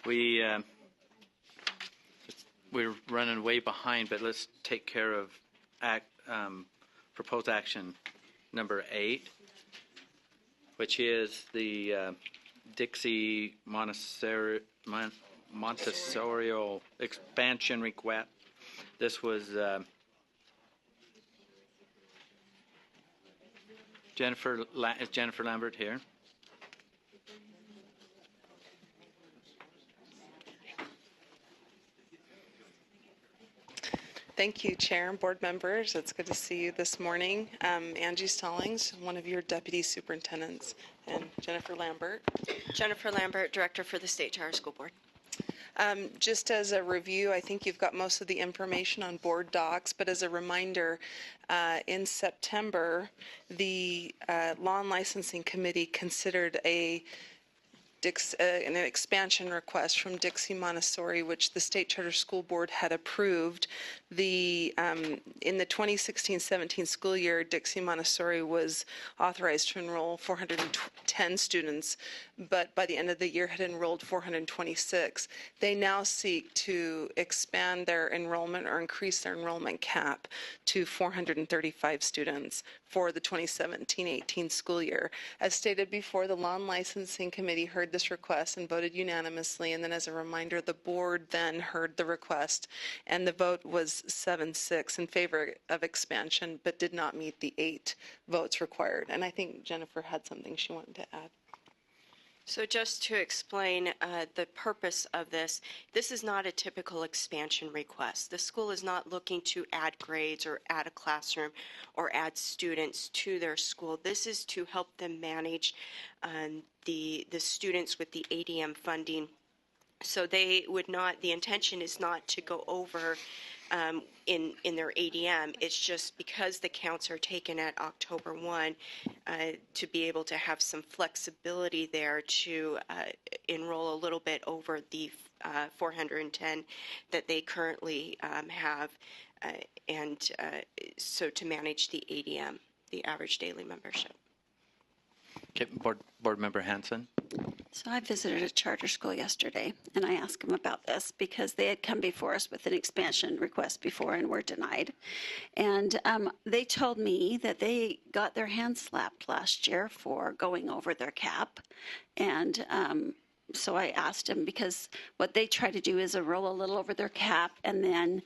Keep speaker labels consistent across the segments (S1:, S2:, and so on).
S1: we're running way behind, but let's take care of proposed action number 8, which is the Dixie Montessori expansion request. This was is Jennifer Lambert here?
S2: Thank you, Chair and board members. It's good to see you this morning. Angie Stallings, one of your deputy superintendents, and Jennifer Lambert.
S3: Jennifer Lambert, Director for the State Charter School Board.
S2: Just as a review, I think you've got most of the information on board docs, but as a reminder, in September, the Law and Licensing Committee considered an expansion request from Dixie Montessori, which the State Charter School Board had approved. In the 2016-17 school year, Dixie Montessori was authorized to enroll 410 students, but by the end of the year had enrolled 426. They now seek to expand their enrollment or increase their enrollment cap to 435 students for the 2017-18 school year. As stated before, the Law and Licensing Committee heard this request and voted unanimously, and then as a reminder, the board then heard the request, and the vote was 7-6 in favor of expansion, but did not meet the 8 votes required. And I think Jennifer had something she wanted to add.
S3: So just to explain the purpose of this is not a typical expansion request. The school is not looking to add grades or add a classroom or add students to their school. This is to help them manage the students with the ADM funding. So they would not, the intention is not to go over in their ADM. It's just because the counts are taken at October 1 to be able to have some flexibility there to enroll a little bit over the 410 that they currently have, and so to manage the ADM, the average daily membership.
S1: Okay, Board Member Hanson.
S4: So I visited a charter school yesterday, and I asked them about this because they had come before us with an expansion request before and were denied. And they told me that they got their hands slapped last year for going over their cap. And so I asked them, because what they try to do is enroll a little over their cap, and then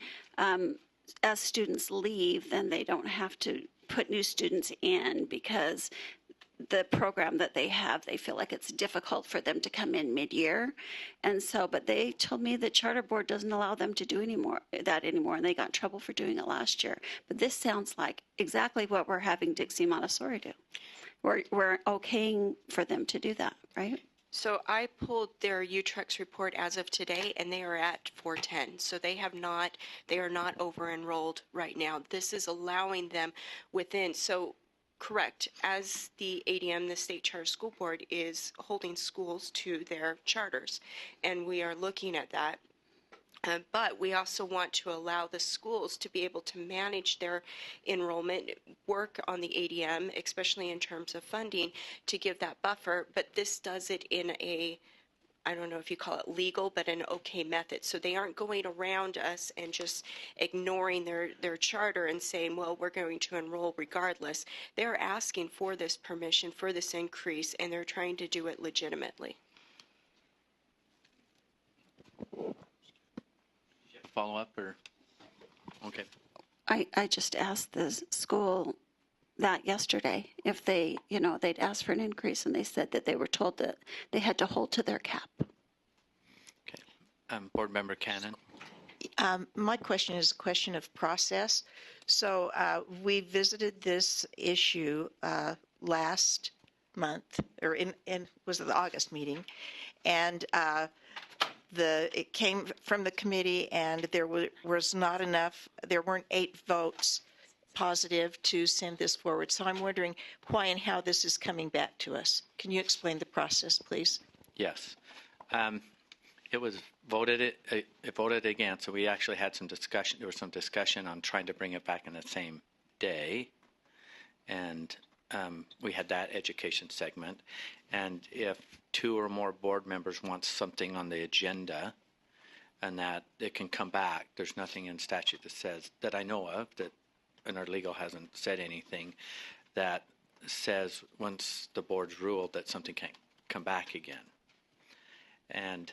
S4: as students leave, then they don't have to put new students in, because the program that they have, they feel like it's difficult for them to come in mid-year. And so, but they told me the charter board doesn't allow them to do that anymore, and they got in trouble for doing it last year. But this sounds like exactly what we're having Dixie Montessori do. We're okaying for them to do that, right?
S3: So I pulled their UTREX report as of today, and they are at 410. So they are not over-enrolled right now. This is allowing them within, so correct, as the ADM, the State Charter School Board, is holding schools to their charters, and we are looking at that. But we also want to allow the schools to be able to manage their enrollment, work on the ADM, especially in terms of funding, to give that buffer. But this does it in a, I don't know if you call it legal, but an okay method. So they aren't going around us and just ignoring their charter and saying, well, we're going to enroll regardless. They're asking for this permission, for this increase, and they're trying to do it legitimately.
S1: Follow up, or okay?
S4: I just asked the school that yesterday if they, they'd asked for an increase, and they said that they were told that they had to hold to their cap.
S1: Okay. Board Member Cannon.
S5: My question is a question of process. So we visited this issue last month, or in was it the August meeting, and it came from the committee, and there was not enough. There weren't 8 votes positive to send this forward. So I'm wondering why and how this is coming back to us. Can you explain the process, please?
S1: Yes. It was voted. It voted again. So we actually had some discussion. There was some discussion on trying to bring it back in the same day, and we had that education segment. And if 2 or more board members want something on the agenda and that it can come back, there's nothing in statute that says, that I know of, that, and our legal hasn't said anything, that says once the board's ruled that something can't come back again. And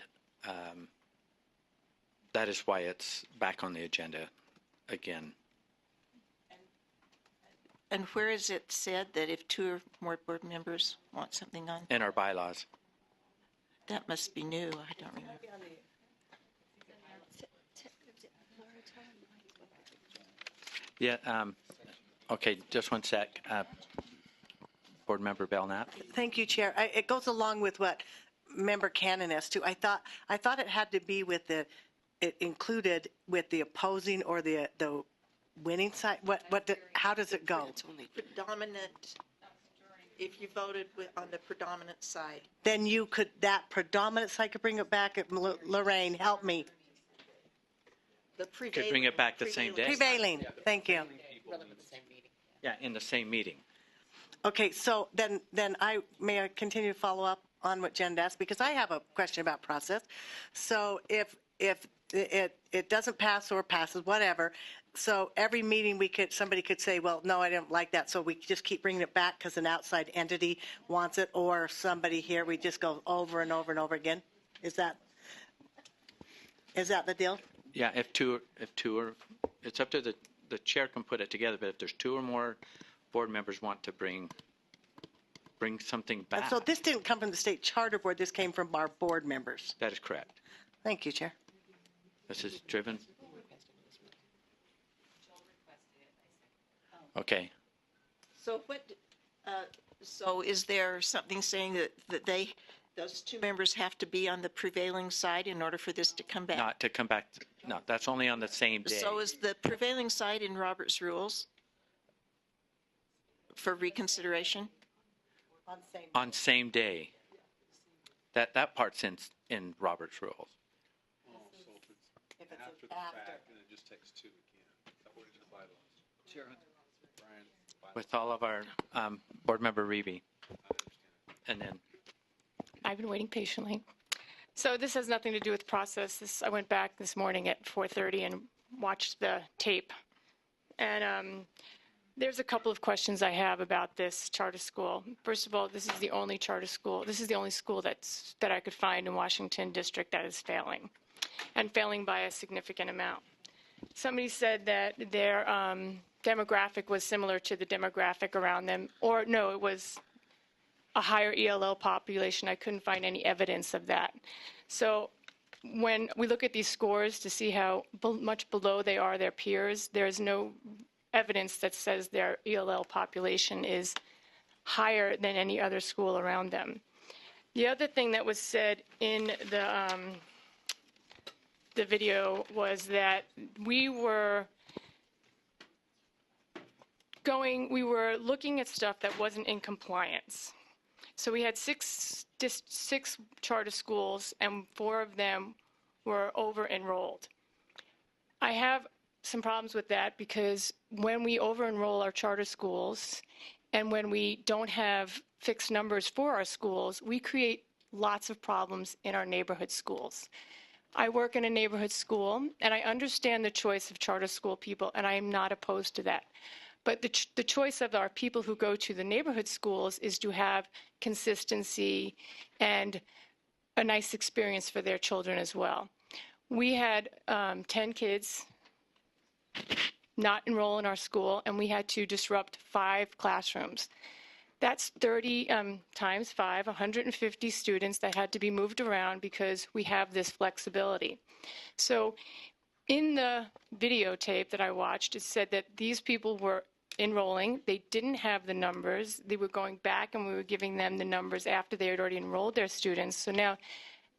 S1: that is why it's back on the agenda again.
S5: And where is it said that if 2 or more board members want something on?
S1: In our bylaws.
S5: That must be new. I don't remember.
S1: Yeah. Okay, just one sec. Board Member Belknap.
S6: Thank you, Chair. It goes along with what Member Cannon asked too. I thought it had to be with it included with the opposing or the winning side. How does it go?
S3: It's only
S5: Predominant, if you voted on the predominant side.
S6: Then that predominant side could bring it back. Lorraine, help me.
S5: The prevailing,
S1: Could bring it back the same day.
S6: Prevailing. Thank you.
S1: Yeah, in the same meeting.
S6: Okay, so then may I continue to follow up on what Jen asked, because I have a question about process. So if it doesn't pass or passes, whatever. So every meeting somebody could say, well, no, I didn't like that. So we just keep bringing it back because an outside entity wants it, or somebody here, we just go over and over and over again. Is that the deal?
S1: Yeah, if two or, it's up to the chair can put it together, but if there's 2 or more board members want to bring something back.
S6: And so this didn't come from the state charter board. This came from our board members.
S1: That is correct.
S6: Thank you, Chair.
S1: This is driven. Okay.
S5: So so is there something saying that those 2 members have to be on the prevailing side in order for this to come back?
S1: Not to come back. No, that's only on the same day.
S5: So is the prevailing side in Robert's rules for reconsideration?
S1: On same day. That part's in Robert's rules.
S6: If it's
S7: After the
S6: after.
S7: fact, and it just takes 2 again. Is that what it is in the bylaws? Chairman. Brian.
S1: With all of our board member Reeve. And then
S8: I've been waiting patiently. So this has nothing to do with process. I went back this morning at 4:30 and watched the tape. And there's a couple of questions I have about this charter school. First of all, this is the only charter school. This is the only school that I could find in Washington District that is failing, and failing by a significant amount. Somebody said that their demographic was similar to the demographic around them, or no, it was a higher ELL population. I couldn't find any evidence of that. So when we look at these scores to see how much below they are their peers, there's no evidence that says their ELL population is higher than any other school around them. The other thing that was said in the video was that we were looking at stuff that wasn't in compliance. So we had six charter schools, and 4 of them were over-enrolled. I have some problems with that because when we over-enroll our charter schools and when we don't have fixed numbers for our schools, we create lots of problems in our neighborhood schools. I work in a neighborhood school, and I understand the choice of charter school people, and I am not opposed to that. But the choice of our people who go to the neighborhood schools is to have consistency and a nice experience for their children as well. We had 10 kids not enroll in our school, and we had to disrupt 5 classrooms. That's 30 times 5, 150 students that had to be moved around because we have this flexibility. So in the videotape that I watched, it said that these people were enrolling. They didn't have the numbers. They were going back, and we were giving them the numbers after they had already enrolled their students. So now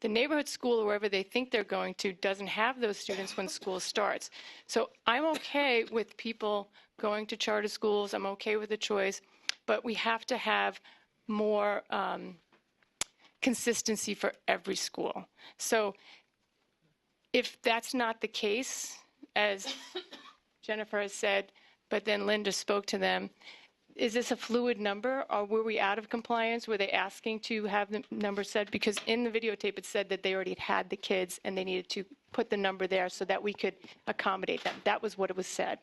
S8: the neighborhood school or wherever they think they're going to doesn't have those students when school starts. So I'm okay with people going to charter schools. I'm okay with the choice, but we have to have more consistency for every school. So if that's not the case, as Jennifer has said, but then Linda spoke to them, is this a fluid number, or were we out of compliance? Were they asking to have the number said? Because in the videotape, it said that they already had the kids and they needed to put the number there so that we could accommodate them. That was what it was said.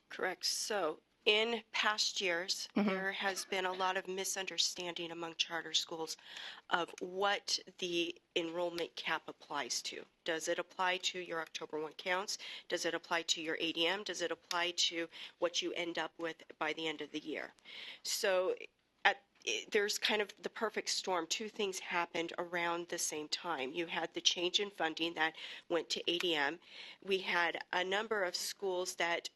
S3: Correct. So in past years, there has been a lot of misunderstanding among charter schools of what the enrollment cap applies to. Does it apply to your October 1 counts? Does it apply to your ADM? Does it apply to what you end up with by the end of the year? So there's kind of the perfect storm. Two things happened around the same time. You had the change in funding that went to ADM. We had a number of schools that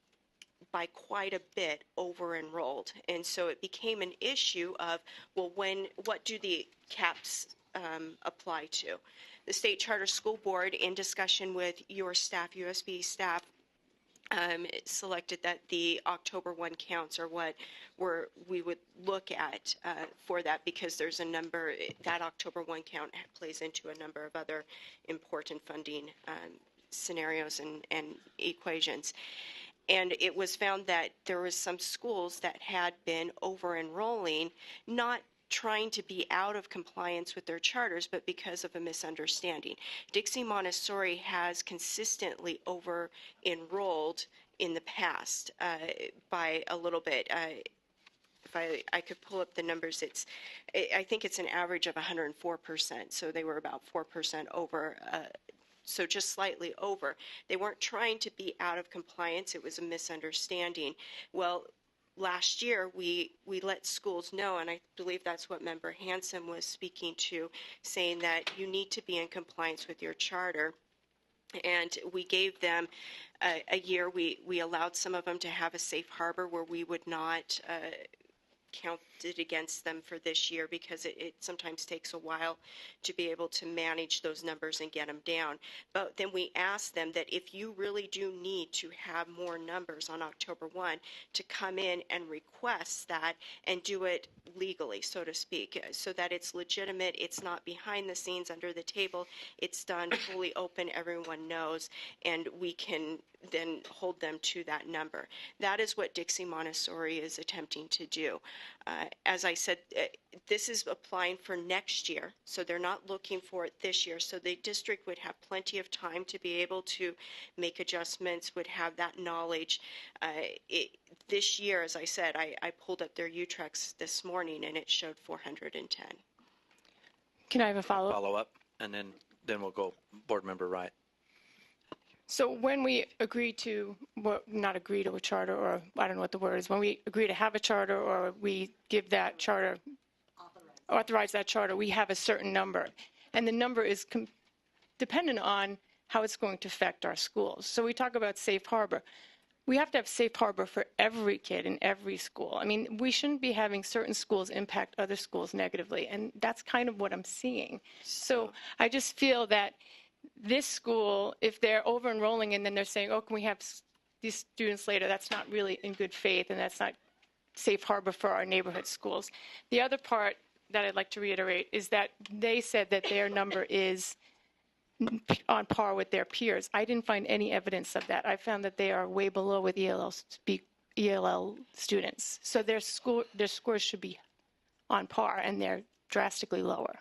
S3: by quite a bit over enrolled. And so it became an issue of, well, what do the caps apply to? The State Charter School Board, in discussion with your staff, USB staff, selected that the October 1 counts are what we would look at for that, because there's a number, that October 1 count plays into a number of other important funding scenarios and equations. And it was found that there was some schools that had been over-enrolling, not trying to be out of compliance with their charters, but because of a misunderstanding. Dixie Montessori has consistently over-enrolled in the past by a little bit. If I could pull up the numbers, I think it's an average of 104%. So they were about 4% over, so just slightly over. They weren't trying to be out of compliance. It was a misunderstanding. Well, last year, we let schools know, and I believe that's what Member Hansen was speaking to, saying that you need to be in compliance with your charter. And we gave them a year. We allowed some of them to have a safe harbor where we would not counted against them for this year, because it sometimes takes a while to be able to manage those numbers and get them down. But then we asked them that if you really do need to have more numbers on October 1, to come in and request that and do it legally, so to speak, so that it's legitimate, it's not behind the scenes under the table, it's done fully open, everyone knows, and we can then hold them to that number. That is what Dixie Montessori is attempting to do. As I said, this is applying for next year, so they're not looking for it this year. So the district would have plenty of time to be able to make adjustments, would have that knowledge. This year, as I said, I pulled up their UTREX this morning, and it showed 410.
S8: Can I have a follow-up?
S1: Follow-up, and then we'll go Board Member Wright.
S8: So when we agree to, not agree to a charter, or I don't know what the word is, when we agree to have a charter or we give that charter, authorize that charter, we have a certain number. And the number is dependent on how it's going to affect our schools. So we talk about safe harbor. We have to have safe harbor for every kid in every school. I mean, we shouldn't be having certain schools impact other schools negatively. And that's kind of what I'm seeing. So I just feel that this school, if they're over enrolling and then they're saying, oh, can we have these students later, that's not really in good faith, and that's not safe harbor for our neighborhood schools. The other part that I'd like to reiterate is that they said that their number is on par with their peers. I didn't find any evidence of that. I found that they are way below with ELL students. So their scores should be on par, and they're drastically lower.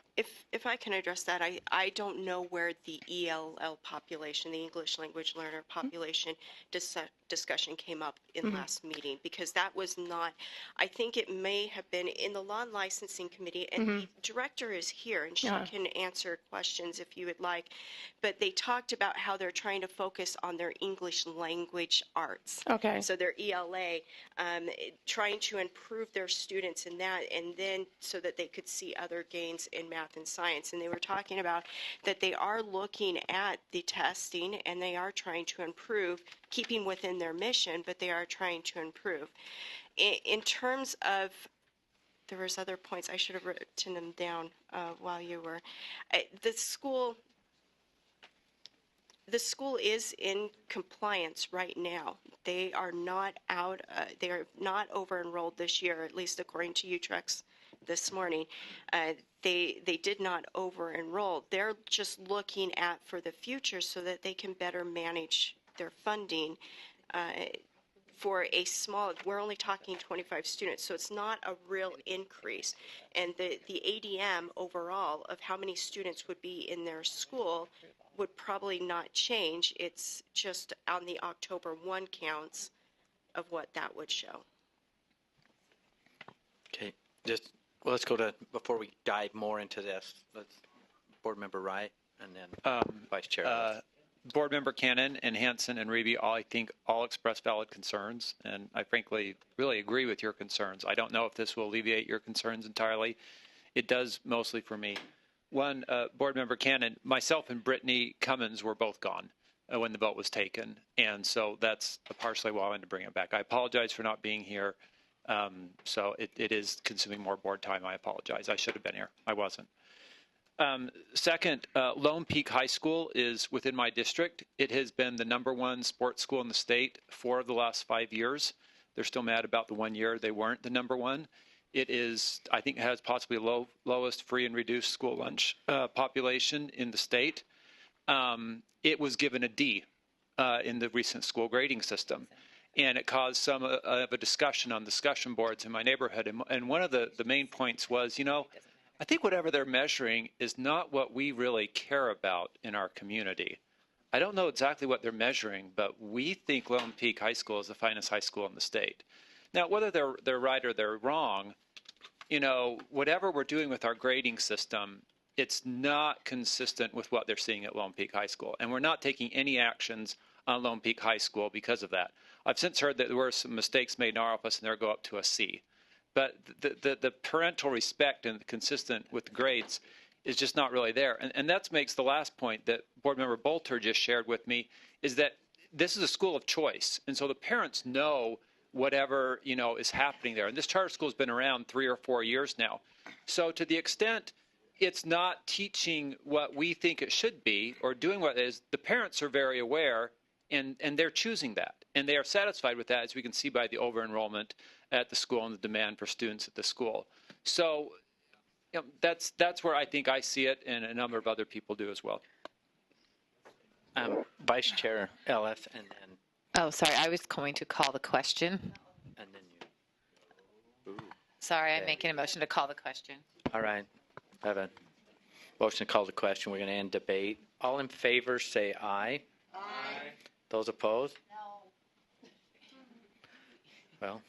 S3: If I can address that, I don't know where the ELL population, the English language learner population discussion came up in last meeting, because that was not, I think it may have been in the Law and Licensing Committee, and the director is here, and she can answer questions if you would like, but they talked about how they're trying to focus on their English language arts.
S8: Okay.
S3: So their ELA, trying to improve their students in that, and then so that they could see other gains in math and science. And they were talking about that they are looking at the testing, and they are trying to improve, keeping within their mission, but they are trying to improve. In terms of, there was other points, I should have written them down while you were. The school is in compliance right now. They are not they are not over enrolled this year, at least according to UTREX this morning. They did not over enroll. They're just looking at for the future so that they can better manage their funding for a small, we're only talking 25 students, so it's not a real increase. And the ADM overall of how many students would be in their school would probably not change. It's just on the October 1 counts of what that would show.
S1: Okay, let's go to, before we dive more into this, Board Member Wright and then Vice Chair Ellis.
S9: Board Member Cannon and Hanson and Reeby, I think all expressed valid concerns, and I frankly really agree with your concerns. I don't know if this will alleviate your concerns entirely. It does mostly for me. One, Board Member Cannon, myself and Brittany Cummins were both gone when the vote was taken, and so that's partially why I wanted to bring it back. I apologize for not being here, so it is consuming more board time. I apologize. I should have been here. I wasn't. Second, Lone Peak High School is within my district. It has been the #1 sports school in the state 4 of the last 5 years. They're still mad about the 1 year they weren't the #1. It is, I think, has possibly the lowest free and reduced school lunch population in the state. It was given a D in the recent school grading system. And it caused some of a discussion on discussion boards in my neighborhood. And one of the main points was, I think whatever they're measuring is not what we really care about in our community. I don't know exactly what they're measuring, but we think Lone Peak High School is the finest high school in the state. Now, whether they're right or they're wrong, whatever we're doing with our grading system, it's not consistent with what they're seeing at Lone Peak High School. And we're not taking any actions on Lone Peak High School because of that. I've since heard that there were some mistakes made in our office and they'll go up to a C. But the parental respect and consistent with the grades is just not really there. And that makes the last point that Board Member Bolter just shared with me, is that this is a school of choice. And so the parents know whatever, is happening there. And this charter school has been around 3 or 4 years now. So to the extent it's not teaching what we think it should be or doing what it is, the parents are very aware and they're choosing that. And they are satisfied with that, as we can see by the over-enrollment at the school and the demand for students at the school. So that's where I think I see it, and a number of other people do as well.
S1: Vice Chair Ellis, and then...
S10: Oh, sorry, I was going to call the question.
S1: And then you. Ooh.
S10: Sorry, I'm making a motion to call the question.
S1: All right. I have a motion to call the question. We're going to end debate. All in favor, say aye. Aye. Those opposed? No. Well,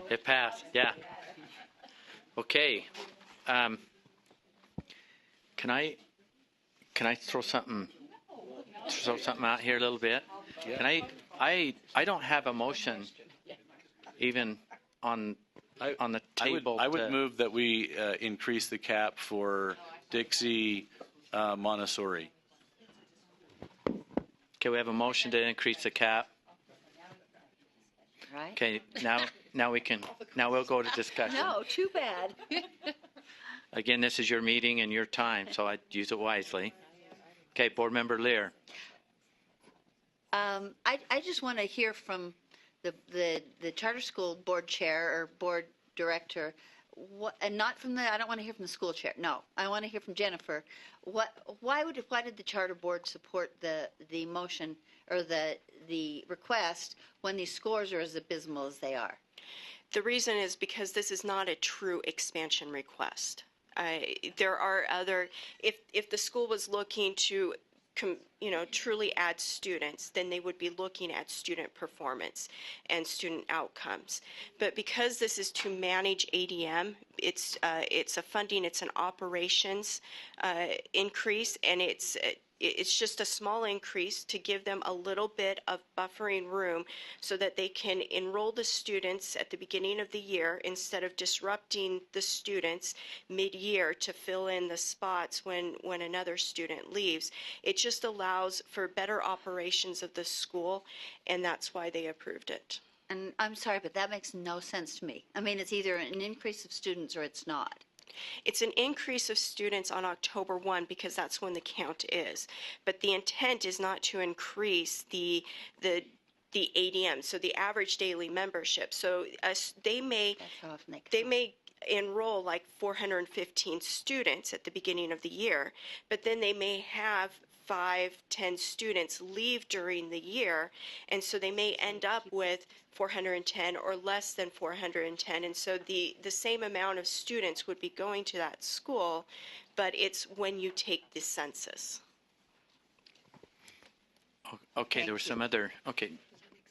S1: it passed. Yeah. Okay. Can I throw something out here a little bit? Yeah. Can I don't have a motion even on the table.
S11: I would move that we increase the cap for Dixie Montessori.
S1: Okay, we have a motion to increase the cap.
S4: Right?
S1: Okay, now we'll go to discussion.
S4: No, too bad.
S1: Again, this is your meeting and your time, so I'd use it wisely. Okay, Board Member Lear.
S12: I just want to hear from the charter school board chair or board director, and not from I don't want to hear from the school chair. No, I want to hear from Jennifer. Why did the charter board support the motion or the request when these scores are as abysmal as they are?
S3: The reason is because this is not a true expansion request. There are other, if the school was looking to truly add students, then they would be looking at student performance and student outcomes. But because this is to manage ADM, it's a funding, it's an operations increase, and it's just a small increase to give them a little bit of buffering room so that they can enroll the students at the beginning of the year instead of disrupting the students mid-year to fill in the spots when another student leaves. It just allows for better operations of the school, and that's why they approved it.
S12: And I'm sorry, but that makes no sense to me. I mean, it's either an increase of students or it's not.
S3: It's an increase of students on October 1 because that's when the count is. But the intent is not to increase the ADM, so the average daily membership. So they may enroll like 415 students at the beginning of the year, but then they may have 5-10 students leave during the year, and so they may end up with 410 or less than 410, and so the same amount of students would be going to that school, but it's when you take the census.
S1: Okay, there was some other, okay,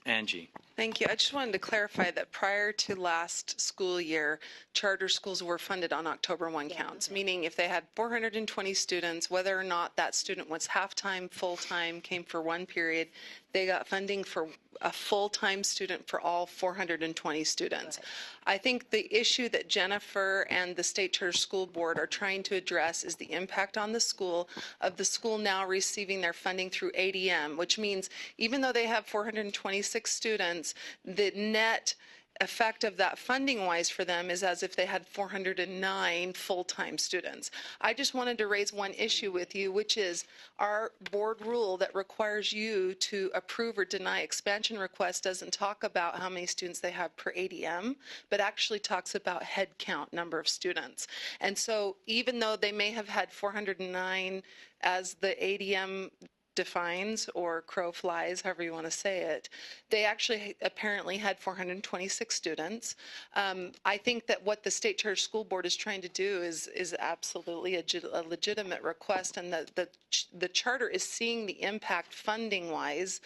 S1: Angie.
S2: Thank you. I just wanted to clarify that prior to last school year, charter schools were funded on October 1 counts, meaning if they had 420 students, whether or not that student was half-time, full-time, came for one period, they got funding for a full-time student for all 420 students. I think the issue that Jennifer and the State Charter School Board are trying to address is the impact on the school of the school now receiving their funding through ADM, which means even though they have 426 students, the net effect of that funding-wise for them is as if they had 409 full-time students. I just wanted to raise one issue with you, which is our board rule that requires you to approve or deny expansion requests doesn't talk about how many students they have per ADM, but actually talks about head count, number of students. And so even though they may have had 409 as the ADM defines, or crow flies, however you want to say it, they actually apparently had 426 students. I think that what the State Charter School Board is trying to do is absolutely a legitimate request, and the charter is seeing the impact funding-wise.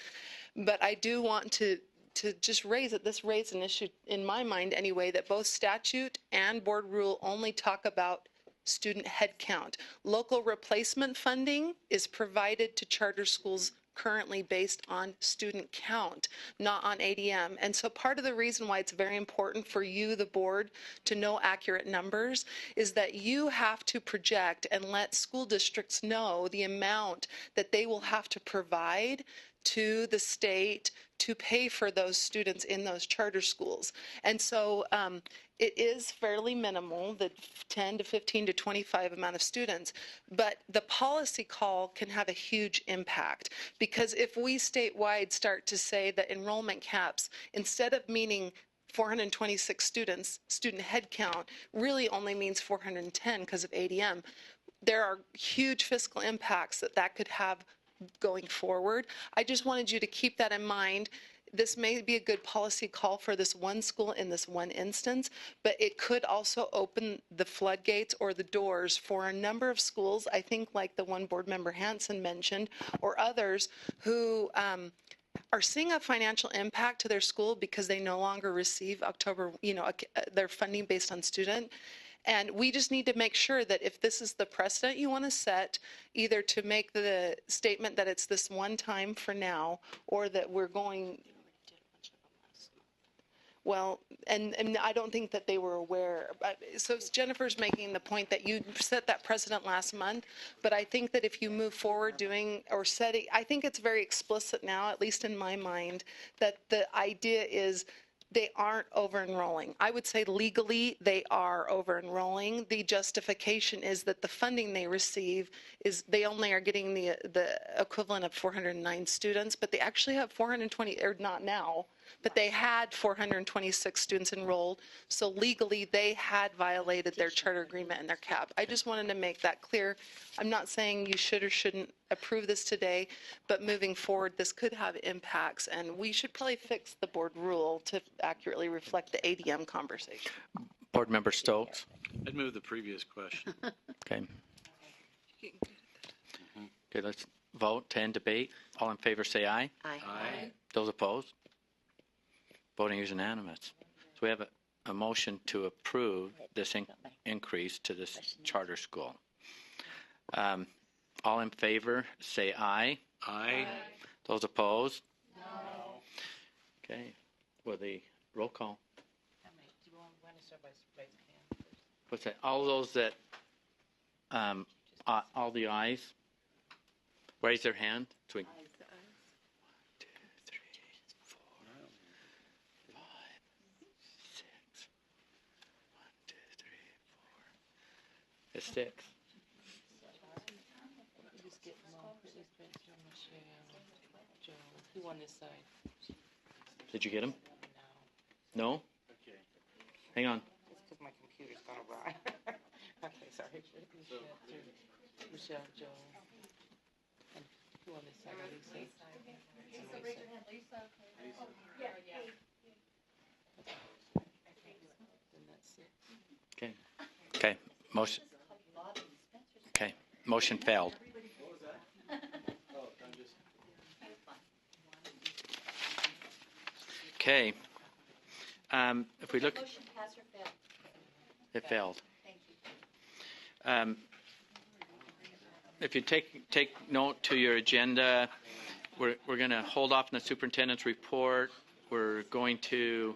S2: But I do want to just raise it. This raised an issue in my mind anyway, that both statute and board rule only talk about student head count. Local replacement funding is provided to charter schools currently based on student count, not on ADM. And so part of the reason why it's very important for you, the board, to know accurate numbers is that you have to project and let school districts know the amount that they will have to provide to the state to pay for those students in those charter schools. And so it is fairly minimal, the 10 to 15 to 25 amount of students, but the policy call can have a huge impact, because if we statewide start to say that enrollment caps, instead of meaning 426 students, student head count really only means 410 because of ADM, there are huge fiscal impacts that could have going forward. I just wanted you to keep that in mind. This may be a good policy call for this one school in this one instance, but it could also open the floodgates or the doors for a number of schools, I think like the one board member Hanson mentioned, or others who are seeing a financial impact to their school because they no longer receive their funding based on student. And we just need to make sure that if this is the precedent you want to set, either to make the statement that it's this one time for now, or that we're going, well, and I don't think that they were aware. So Jennifer's making the point that you set that precedent last month, but I think that if you move forward doing or setting, I think it's very explicit now, at least in my mind, that the idea is they aren't over-enrolling. I would say legally they are over-enrolling. The justification is that the funding they receive is they only are getting the equivalent of 409 students, but they actually have 420, or not now, but they had 426 students enrolled. So legally they had violated their charter agreement and their cap. I just wanted to make that clear. I'm not saying you should or shouldn't approve this today, but moving forward, this could have impacts, and we should probably fix the board rule to accurately reflect the ADM conversation.
S1: Board Member Stokes.
S11: I'd move the previous question.
S1: Okay. Okay, let's vote to end debate. All in favor say aye.
S12: Aye.
S11: Aye.
S1: Those opposed? Voting is unanimous. So we have a motion to approve this increase to this charter school. All in favor say aye.
S11: Aye.
S1: Those opposed? No. Okay. Well, the roll call. What's that? All those that, all the ayes, raise their hand. So we, 1, 2, 3, 4, 5, 6. 1, 2, 3, 4. It's 6.
S13: Who on this side?
S1: Did you get him? No. No?
S11: Okay.
S1: Hang on.
S13: It's because my computer's gone awry. Okay, sorry. Michelle, Joe, and on this side? Lisa? Then that's it.
S1: Okay. Okay. Motion. Okay. Motion failed. Okay. If we look,
S12: Motion pass or fail?
S1: it failed.
S12: Thank you.
S1: If you take note to your agenda, we're going to hold off on the superintendent's report. We're going to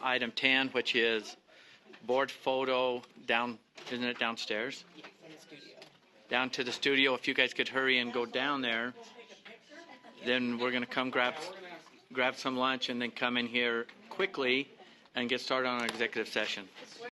S1: item 10, which is board photo down. Isn't it downstairs? Down to the studio. If you guys could hurry and go down there, then we're going to come grab some lunch and then come in here quickly and get started on our executive session.